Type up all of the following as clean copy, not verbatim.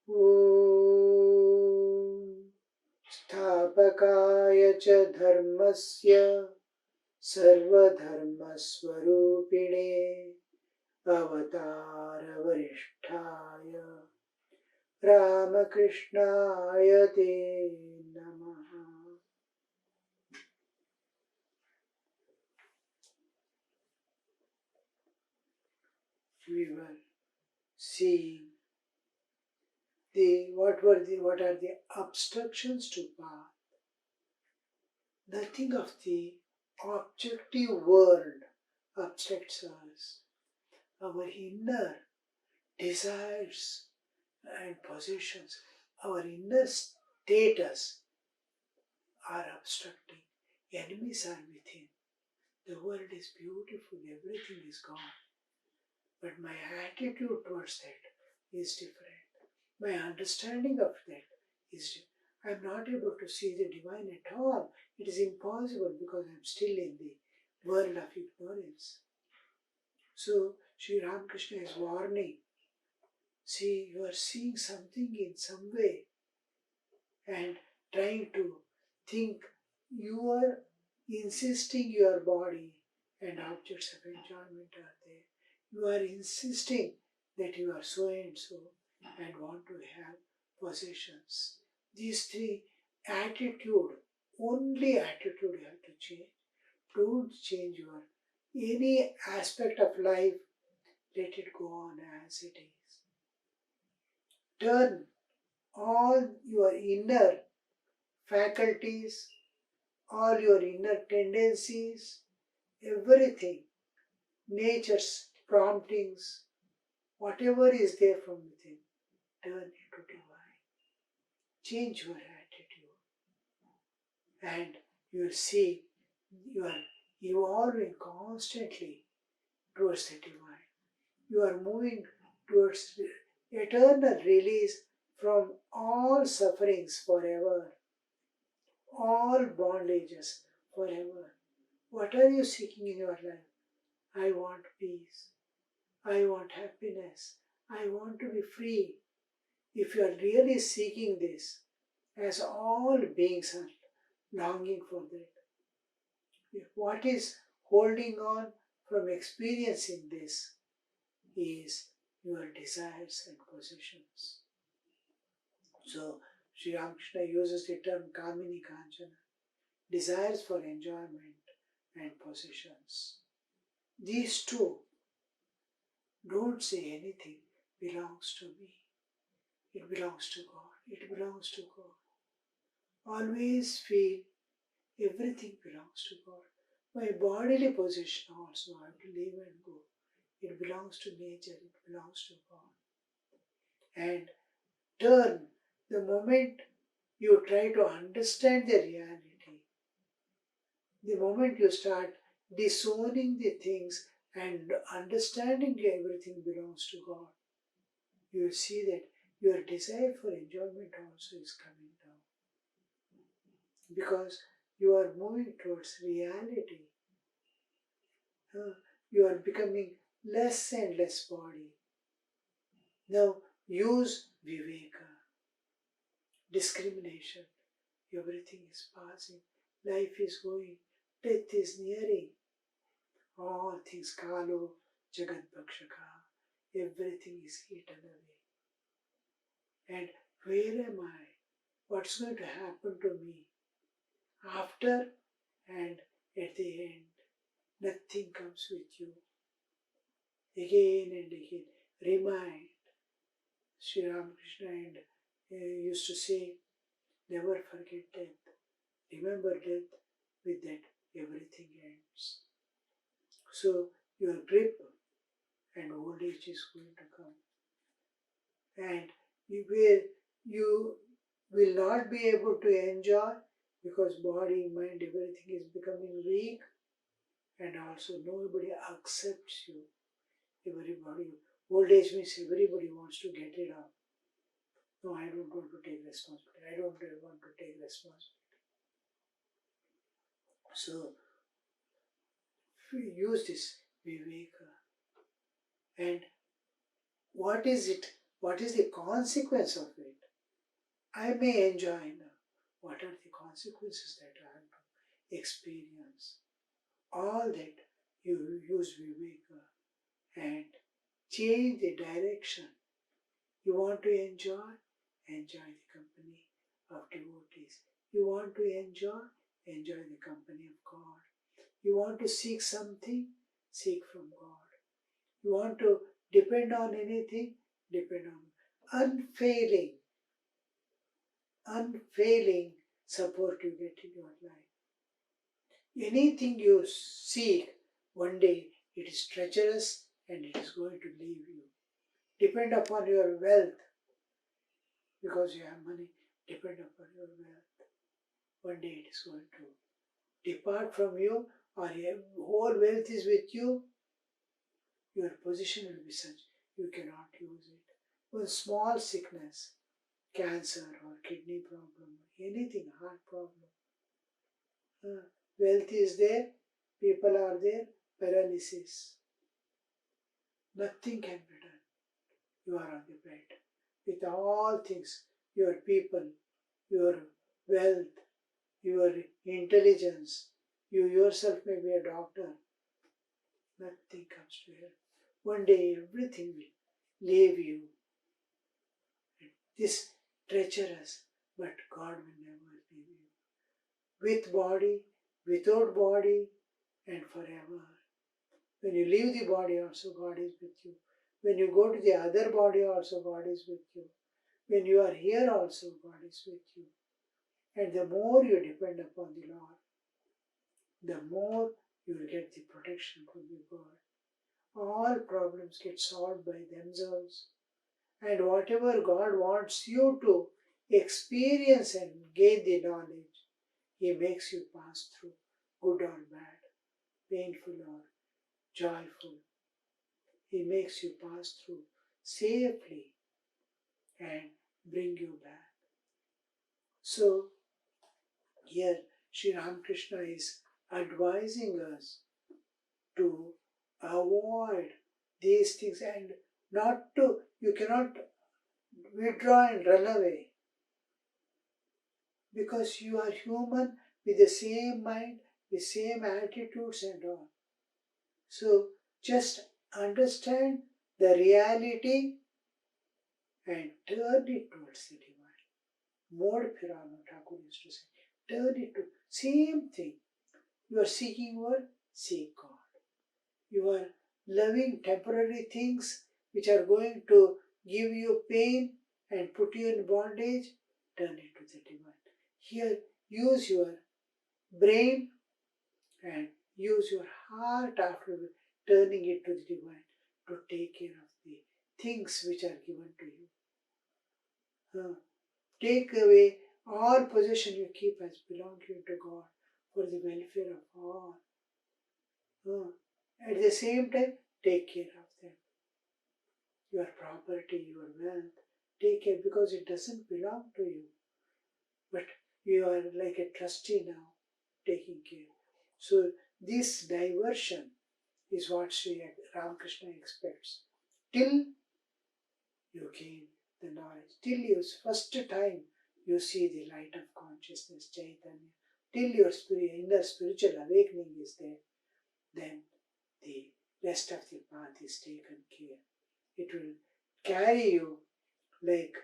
Om Sthapakaya cha dharmasya sarvadharmasvarupine avatara varishtaya Ramakrishnaya te namaha. We were seeing what are the obstructions to path. Nothing of the objective world obstructs us. Our inner desires and possessions, our inner status are obstructing. Enemies are within. The world is beautiful, everything is gone. But my attitude towards that is different. My understanding of that is different. I am not able to see the divine at all. It is impossible because I am still in the world of ignorance. So, Sri Ramakrishna is warning. See, you are seeing something in some way and trying to think you are insisting your body and objects of enjoyment are there. You are insisting that you are so and so and want to have possessions. These three attitude, only attitude you have to change. Don't change your any aspect of life, let it go on as it is. Turn all your inner faculties, all your inner tendencies, everything, nature's promptings, whatever is there from within, turn into divine. Change your attitude and you will see you are evolving constantly towards the divine. You are moving towards eternal release from all sufferings forever, all bondages forever. What are you seeking in your life? I want peace. I want happiness. I want to be free. If you are really seeking this, as all beings are longing for that, what is holding on from experiencing this is your desires and possessions. So, Sri Ramakrishna uses the term Kamini Kanchana, desires for enjoyment and possessions. These two, don't say anything belongs to me. It belongs to God. It belongs to God. Always feel everything belongs to God. My bodily possession also I have to leave and go. It belongs to nature. It belongs to God. And turn the moment you try to understand the reality, the moment you start disowning the things and understanding everything belongs to God, you will see that your desire for enjoyment also is coming down. Because you are moving towards reality. You are becoming less and less body. Now use viveka, discrimination. Everything is passing. Life is going. Death is nearing. All things kalo, jagat bhakshaka. Everything is eaten away. And where am I? What's going to happen to me? After and at the end, nothing comes with you. Again and again, remind. Sri Ramakrishna and used to say, never forget death. Remember death, with that everything ends. So your grip and old age is going to come. And you will not be able to enjoy because body, mind, everything is becoming weak, and also nobody accepts you. Everybody, old age means everybody wants to get it up. No, I don't want to take responsibility. I don't want to take responsibility. So, use this viveka. And what is it What is the consequence of it? I may enjoy now. What are the consequences that I have to experience? All that you use Viveka and change the direction. You want to enjoy? Enjoy the company of devotees. You want to enjoy the company of God. You want to seek something? Seek from God. You want to depend on anything? Depend on unfailing support you get in your life. Anything you seek, one day it is treacherous and it is going to leave you. Depend upon your wealth because you have money. Depend upon your wealth. One day it is going to depart from you, or your whole wealth is with you. Your position will be such you cannot use it. One small sickness, cancer or kidney problem, anything, heart problem. Wealth is there, people are there, paralysis. Nothing can be done. You are on the bed. With all things, your people, your wealth, your intelligence, you yourself may be a doctor. Nothing comes to help. One day everything will leave you. This treacherous, but God will never leave you. With body, without body, and forever. When you leave the body also, God is with you. When you go to the other body also, God is with you. When you are here also, God is with you. And the more you depend upon the Lord, the more you will get the protection from the God. All problems get solved by themselves. And whatever God wants you to experience and gain the knowledge, He makes you pass through, good or bad, painful or joyful. He makes you pass through safely and bring you back. So here Sri Ramakrishna is advising us to avoid these things and you cannot withdraw and run away because you are human with the same mind, the same attitudes and all. So just understand the reality and turn it towards the divine. Mod Pirano Thakur used to say, turn it to same thing. You are seeking what? Seek God. You are loving temporary things which are going to give you pain and put you in bondage. Turn it to the divine. Here, use your brain and use your heart after turning it to the divine to take care of the things which are given to you. Take away all possession you keep as belonging to God for the welfare of all. At the same time, take care of them. Your property, your wealth, take care because it doesn't belong to you. But you are like a trustee now, taking care. So this diversion is what Sri Ramakrishna expects. Till you gain the knowledge, till you first time you see the light of consciousness, Chaitanya, till your inner spiritual awakening is there, then the rest of the path is taken care. It will carry you like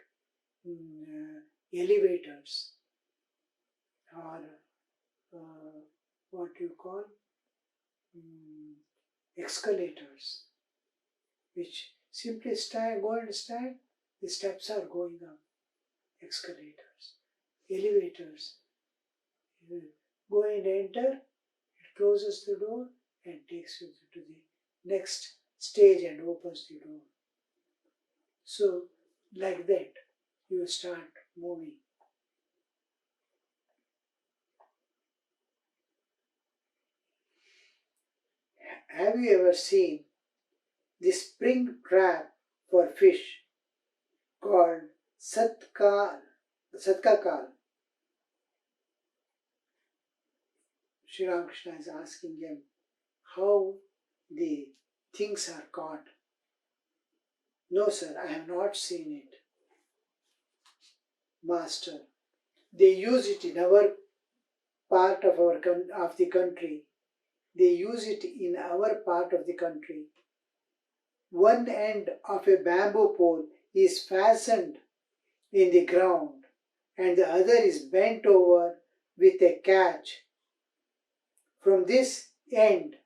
elevators or what you call escalators, which simply go and stand, the steps are going up. Escalators, elevators, you go and enter, it closes the door and takes you to the next stage and opens the door. So, like that, you start moving. Have you ever seen the spring trap for fish called Satkakal? Sri Ramakrishna is asking him how the things are caught. No, sir, I have not seen it. Master, they use it in our part of of the country. They use it in our part of the country. One end of a bamboo pole is fastened in the ground and the other is bent over with a catch. From this end,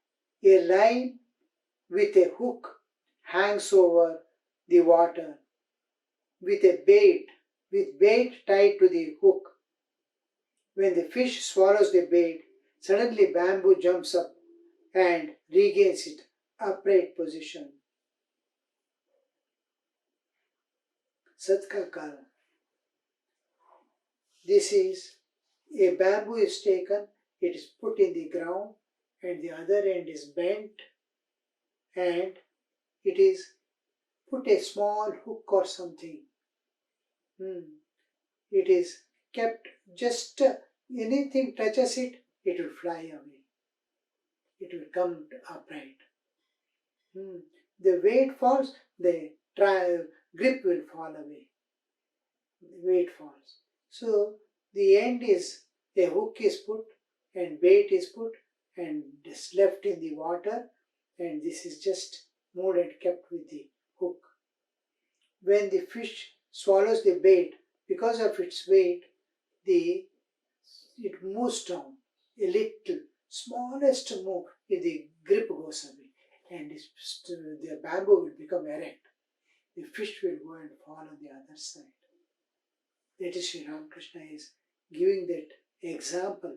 a line with a hook hangs over the water with bait tied to the hook. When the fish swallows the bait, suddenly bamboo jumps up and regains its upright position. Satkakal. This is a bamboo is taken, it is put in the ground, and the other end is bent, and it is put a small hook or something. It is kept just anything touches it, it will fly away. It will come upright. The weight falls, the grip will fall away. The weight falls. So the end is a hook is put and bait is put and is left in the water, and this is just moved and kept with the hook. When the fish swallows the bait, because of its weight, it moves down a little, smallest move, the grip goes away, and the bamboo will become erect. The fish will go and fall on the other side. That is Sri Ramakrishna is giving that example.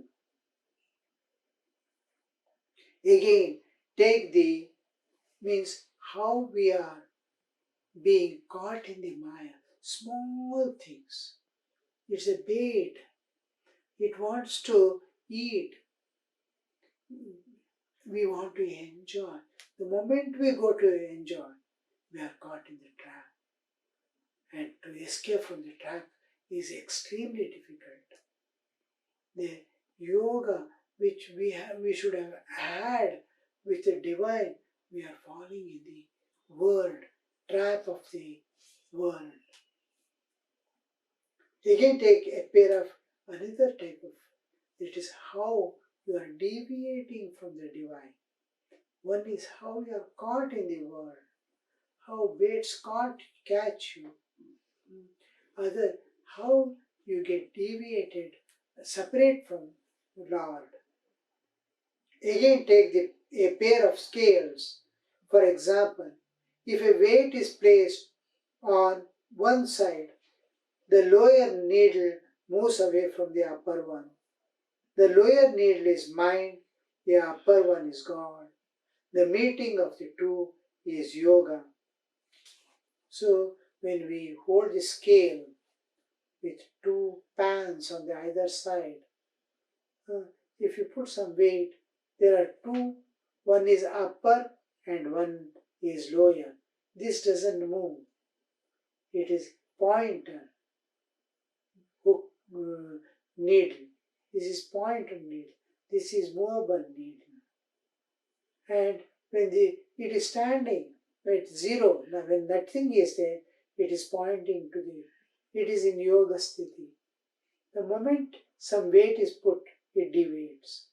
Again, take the means how we are being caught in the Maya. Small things. It's a bait. It wants to eat. We want to enjoy. The moment we go to enjoy, we are caught in the trap. And to escape from the trap is extremely difficult. The yoga which we should have had with the divine, we are falling in the world, trap of the world. Again, take a pair of another type of, it is how you are deviating from the divine. One is how you are caught in the world, how baits can't catch you. Other, how you get deviated, separate from Lord. Again, take a pair of scales. For example, if a weight is placed on one side, the lower needle moves away from the upper one. The lower needle is mind, the upper one is God. The meeting of the two is yoga. So, when we hold the scale with two pans on the either side, if you put some weight, there are two, one is upper and one is lower. This doesn't move. It is pointer, hook, needle. This is pointer needle. This is movable needle. And when it is standing at zero, now when nothing is there, it is pointing to it is in yoga sthiti. The moment some weight is put, it deviates.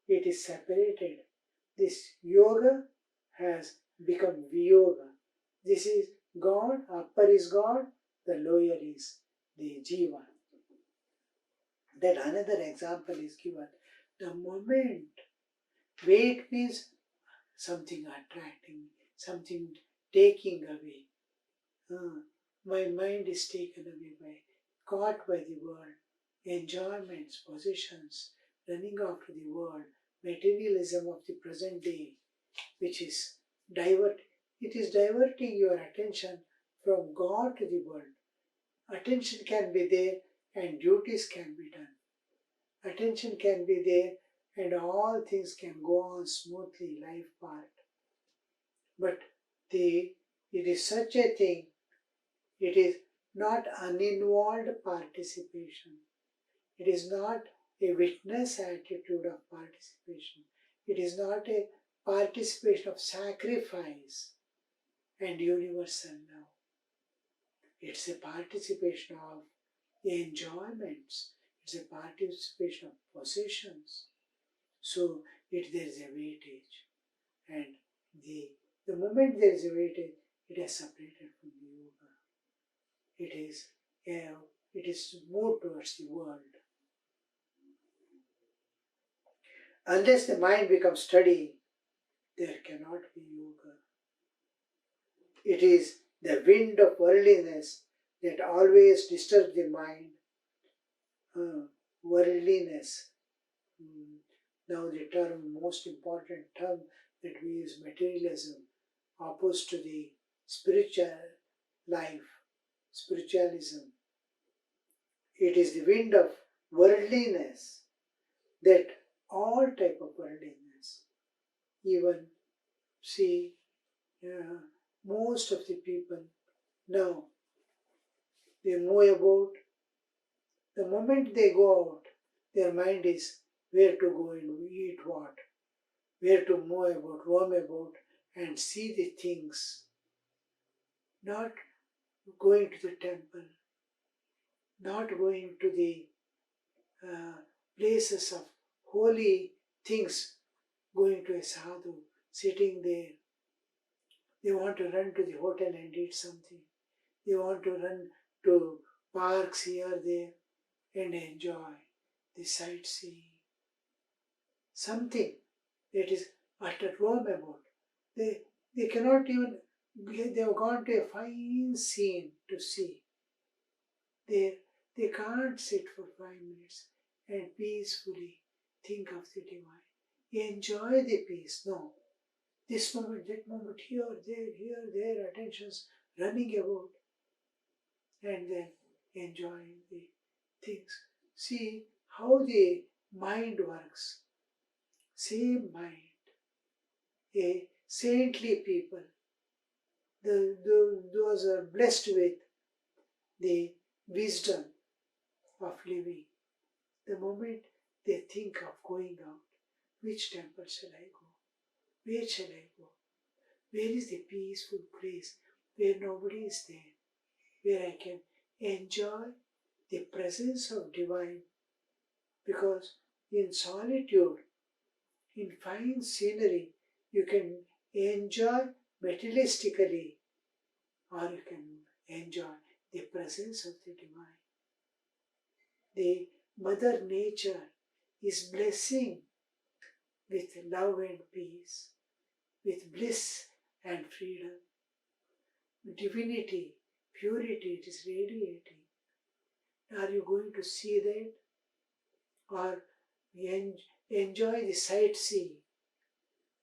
It is separated. This yoga has become viyoga. This is God, upper is God, the lower is the jiva. That another example is given. The moment weight means something attracting, something taking away. My mind is taken away caught by the world, enjoyments, possessions, running after the world, materialism of the present day, which is it is diverting your attention from God to the world. Attention can be there and duties can be done. Attention can be there and all things can go on smoothly, life part. But it is such a thing, it is not uninvolved participation. It is not a witness attitude of participation. It is not a participation of sacrifice. and universal love. It's a participation of enjoyments. It's a participation of possessions. So there is a weightage. And the moment there is a weightage, it is separated from the yoga. It is moved towards the world. Unless the mind becomes steady, there cannot be yoga. It is the wind of worldliness that always disturbs the mind. Worldliness. Now the most important term that we use, materialism, opposed to the spiritual life, spiritualism. It is the wind of worldliness, that all type of worldliness. Even see, most of the people now, they move about. The moment they go out, their mind is where to go and eat what, where to move about, roam about, and see the things. Not going to the temple, not going to the places of holy things, going to a sadhu, sitting there. They want to run to the hotel and eat something. They want to run to parks here, there, and enjoy the sightseeing. Something that is utter roam about. They cannot even, they have gone to a fine scene to see. They can't sit for 5 minutes and peacefully think of the divine. Enjoy the peace. No. This moment, that moment, here, there, attentions running about, and then enjoying the things. See how the mind works. Same mind. A saintly people, those are blessed with the wisdom of living. The moment they think of going out, which temple shall I go? Where shall I go? Where is the peaceful place where nobody is there, where I can enjoy the presence of divine? Because in solitude, in fine scenery, you can enjoy materialistically, or you can enjoy the presence of the divine. The Mother Nature is blessing with love and peace, with bliss and freedom. Divinity, purity, it is radiating. Are you going to see that? Or enjoy the sightseeing?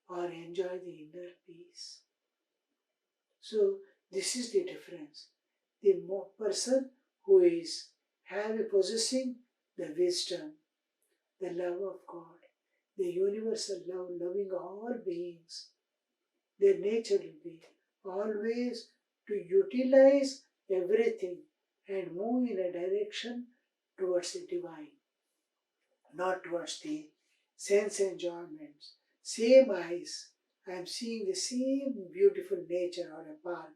Or enjoy the inner peace? So this is the difference. The person who is possessing the wisdom, the love of God, the universal love, loving all beings, their nature will be always to utilize everything and move in a direction towards the divine, not towards the sense enjoyments. Same eyes, I am seeing the same beautiful nature or a park.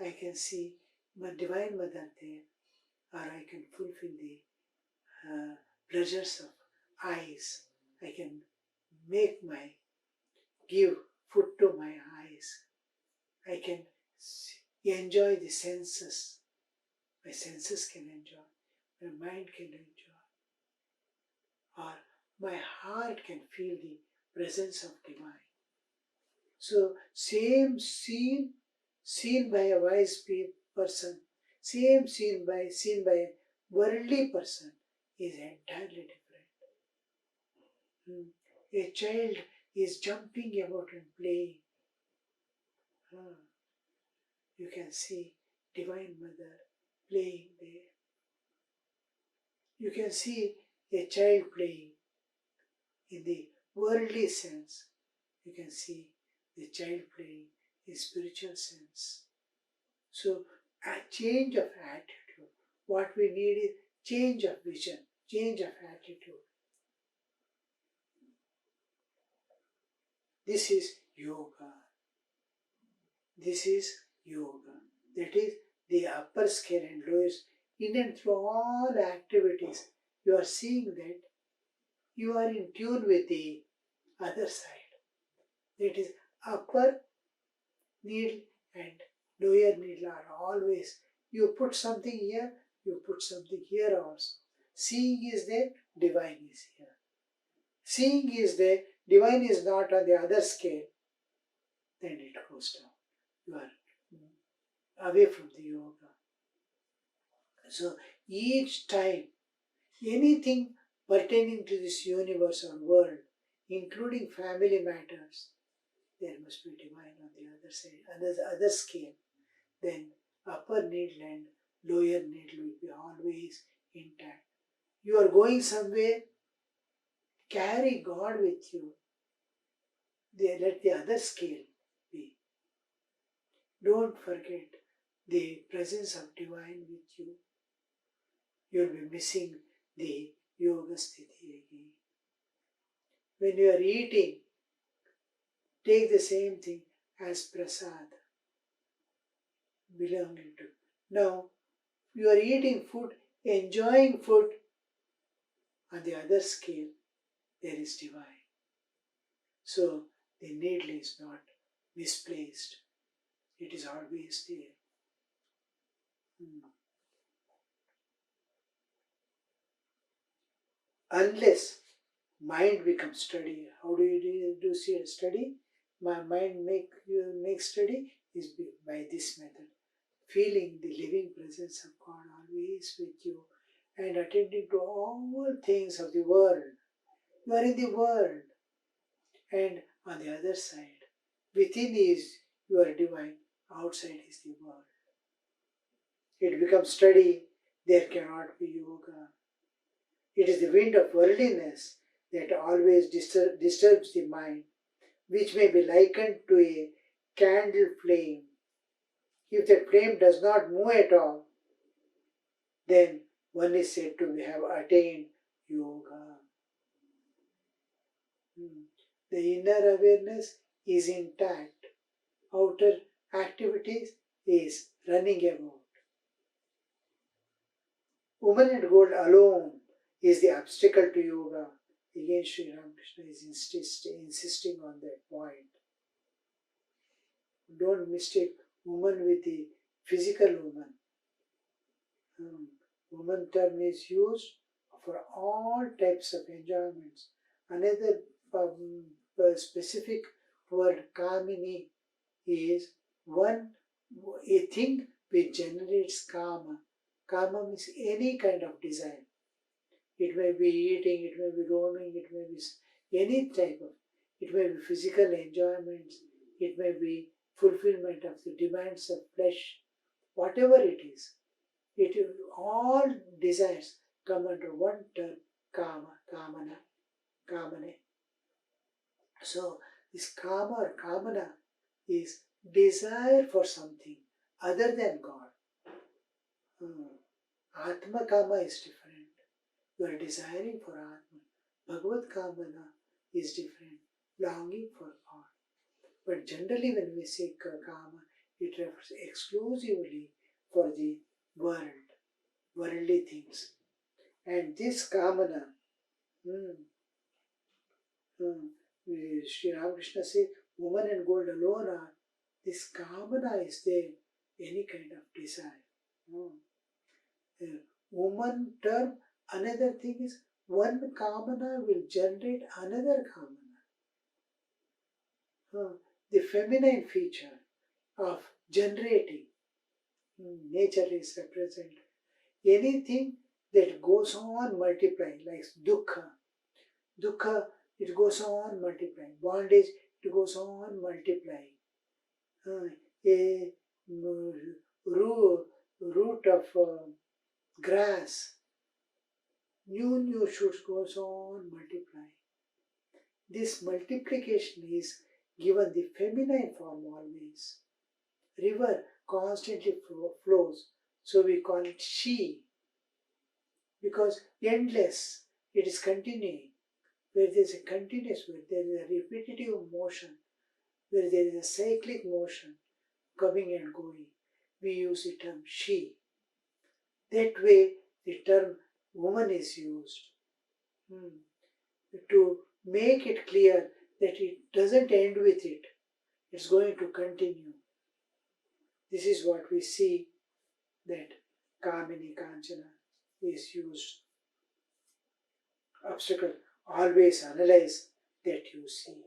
I can see my Divine Mother there, or I can fulfill the pleasures of eyes. I can give food to my eyes. I can enjoy the senses. My senses can enjoy. My mind can enjoy. Or my heart can feel the presence of divine. So same scene seen by a wise person, same seen by a worldly person is entirely different. A child is jumping about and playing. You can see Divine Mother playing there. You can see a child playing in the worldly sense. You can see the child playing in spiritual sense. So a change of attitude. What we need is change of vision, change of attitude. This is yoga. This is yoga. That is the upper scale and lower. In and through all activities, you are seeing that you are in tune with the other side. That is upper needle and lower needle are always, you put something here, you put something here also. Seeing is there, divine is here. Seeing is there, divine is not on the other scale, then it goes down. You are away from the yoga. So each time, anything pertaining to this universe or world, including family matters, there must be divine on the other side, other scale. Then upper needle and lower needle will be always intact. You are going somewhere, carry God with you. Let the other scale be. Don't forget the presence of divine with you. You'll be missing the yoga sthiti again. When you are eating, take the same thing as prasad belonging to. Now, you are eating food, enjoying food. On the other scale, there is divine. So, the needle is not misplaced. It is always there. Unless mind becomes steady. How do you do study? My mind make steady is by this method. Feeling the living presence of God always with you and attending to all things of the world. You are in the world, and on the other side, within is your divine, outside is the world. It becomes steady, there cannot be yoga. It is the wind of worldliness that always disturbs the mind, which may be likened to a candle flame. If that flame does not move at all, then one is said to have attained yoga. The inner awareness is intact. Outer activities is running about. Woman and gold alone is the obstacle to yoga. Again, Sri Ramakrishna is insisting on that point. Don't mistake woman with the physical woman. Woman term is used for all types of enjoyments. Another specific word, kamini, is a thing which generates kama. Kama means any kind of desire. It may be eating, it may be roaming, it may be any type of, it may be physical enjoyments, it may be fulfillment of the demands of flesh, whatever it is. All desires come under one term, kama, kamane. So this kama or kamana is desire for something other than God. Atma kama is different. You are desiring for Atma. Bhagavad kamana is different, longing for God. But generally when we say kama, it refers exclusively for the world, worldly things. And this kamana, Sri Ramakrishna says, woman and gold alone are, this kamana is there, any kind of desire. Woman term, another thing is, one kamana will generate another kamana. The feminine feature of generating, nature is represented. Anything that goes on multiplying, like dukkha, it goes on multiplying. Bondage, it goes on multiplying. A root of grass, new shoots goes on multiplying. This multiplication is given the feminine form always. River constantly flows, so we call it she, because endless, it is continuing. Where there is a continuous, where there is a repetitive motion, where there is a cyclic motion, coming and going. We use the term she. That way, the term woman is used to make it clear that it doesn't end with it. It's going to continue. This is what we see that Kamini Kanchana is used. Obstacle. Always analyze that you see.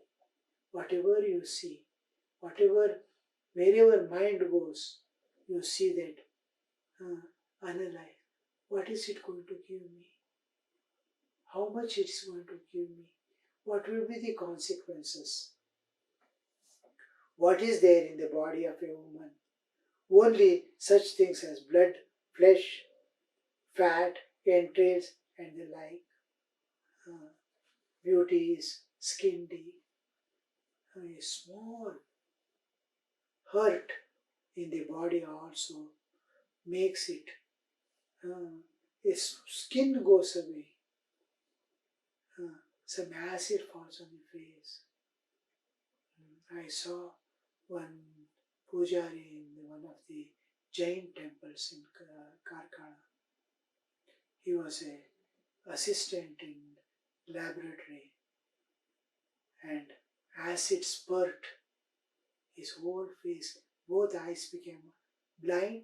Whatever you see, wherever mind goes, you see that, analyze. What is it going to give me? How much it is going to give me? What will be the consequences? What is there in the body of a woman? Only such things as blood, flesh, fat, entrails, and the like. Beauty is skin deep. A small hurt in the body also makes it. Its skin goes away. Some acid falls on the face. I saw one pujari in one of the Jain temples in Karkala. He was an assistant in laboratory, and acid spurt his whole face. Both eyes became blind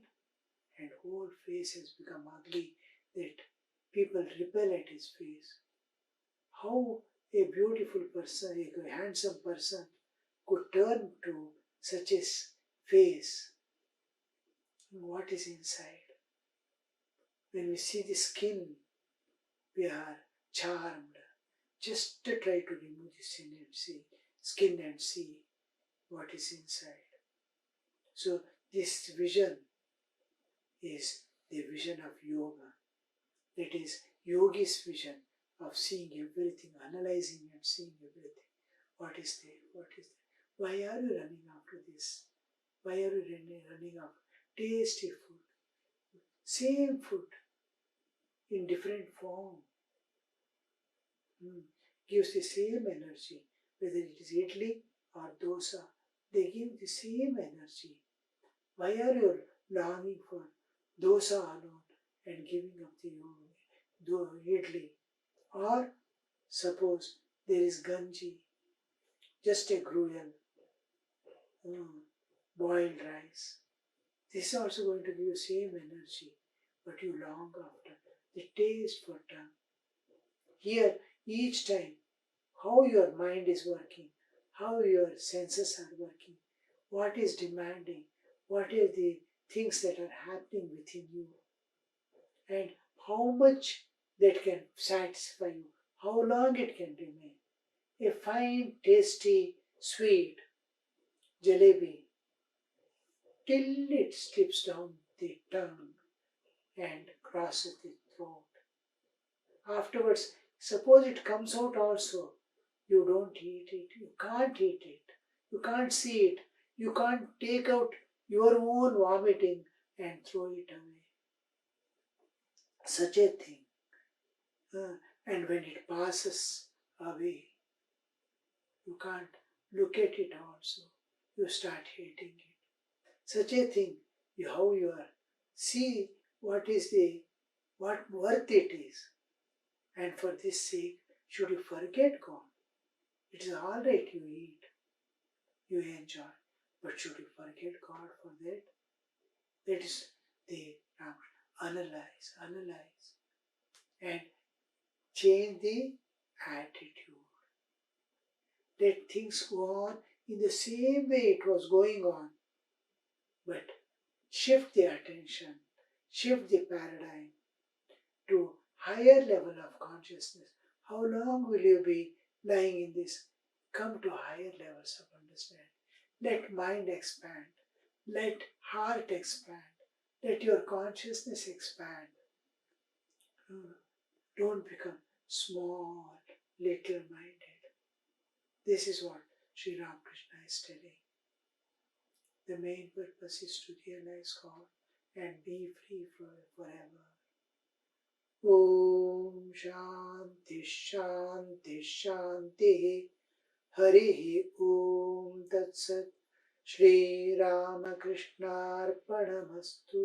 and whole face has become ugly that people repel at his face. How a beautiful person, a handsome person could turn to such a face. What is inside? When we see the skin, we are charmed. Just to try to remove the skin and see what is inside. So this vision is the vision of yoga. That is yogi's vision of seeing everything, analyzing and seeing everything. What is there? What is there? Why are you running after this? Why are you running after tasty food? Same food in different form. Gives the same energy. Whether it is idli or dosa, they give the same energy. Why are you longing for dosa alone and giving up the idli? Or suppose there is ganji, just a gruel, boiled rice. This is also going to give you same energy, but you long after the taste for tongue. Here, each time, how your mind is working, how your senses are working, what is demanding, what are the things that are happening within you, and how much that can satisfy you, how long it can remain. A fine, tasty, sweet jalebi till it slips down the tongue and crosses the throat. Afterwards, suppose it comes out also, you don't eat it, you can't eat it, you can't see it, you can't take out your own vomiting and throw it away. Such a thing. And when it passes away, you can't look at it also, you start hating it. Such a thing, how you are, see what worth it is. And for this sake, should you forget God? It is all right, you eat, you enjoy, but should you forget God for that? That is the analyze, and change the attitude. Let things go on in the same way it was going on, but shift the attention, shift the paradigm to higher level of consciousness. How long will you be lying in this? Come to higher levels of understanding. Let mind expand. Let heart expand. Let your consciousness expand. Don't become small, little-minded. This is what Sri Ramakrishna is telling. The main purpose is to realize God and be free forever. Om Shanti Shanti Shanti Harihi Om Tat Sat Shri Ramakrishna Arpanamastu.